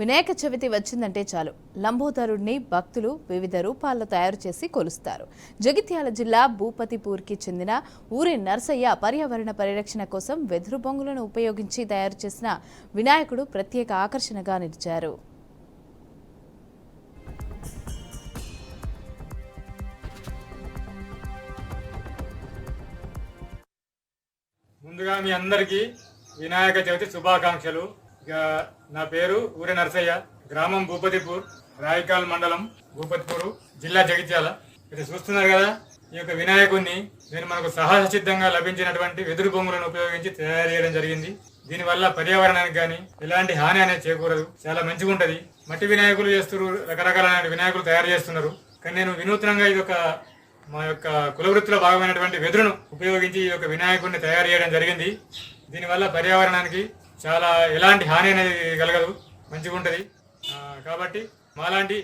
వినాయక చవితి వచ్చిందంటే చాలు లంబోదరుడిని భక్తులు వివిధ రూపాల్లో తయారు చేసి కొలుస్తారు. జగిత్యాల జిల్లా భూపతిపూర్కి చెందిన ఊరి నర్సయ్య పర్యావరణ పరిరక్షణ కోసం వెదురు బొంగులను ఉపయోగించి తయారు చేసిన వినాయకుడు ప్రత్యేక ఆకర్షణగా నిలిచారు. ముందుగా మీ అందరికీ వినాయక చవితి శుభాకాంక్షలు. నా పేరు ఊరి నర్సయ్య, గ్రామం భూపతిపూర్, రాయకాల్ మండలం భూపతిపూర్, జిల్లా జగిత్యాల. ఇది చూస్తున్నారు కదా, ఈ యొక్క వినాయకుడిని నేను మనకు సహజ సిద్ధంగా లభించినటువంటి వెదురు బొమ్మలను ఉపయోగించి తయారు చేయడం జరిగింది. దీనివల్ల పర్యావరణానికి కానీ ఎలాంటి హాని అనేది చేకూరదు, చాలా మంచిగా ఉంటది. మట్టి వినాయకులు చేస్తున్నారు, రకరకాలైన వినాయకులు తయారు చేస్తున్నారు. కానీ నేను వినూత్నంగా ఇది ఒక మా యొక్క కులవృత్తిలో భాగమైనటువంటి వెదురును ఉపయోగించి ఈ యొక్క వినాయకుడిని తయారు చేయడం జరిగింది. దీనివల్ల పర్యావరణానికి చాలా ఎలాంటి హాని అనేది కలగదు, మంచిగా ఉంటుంది. కాబట్టి మాలాంటి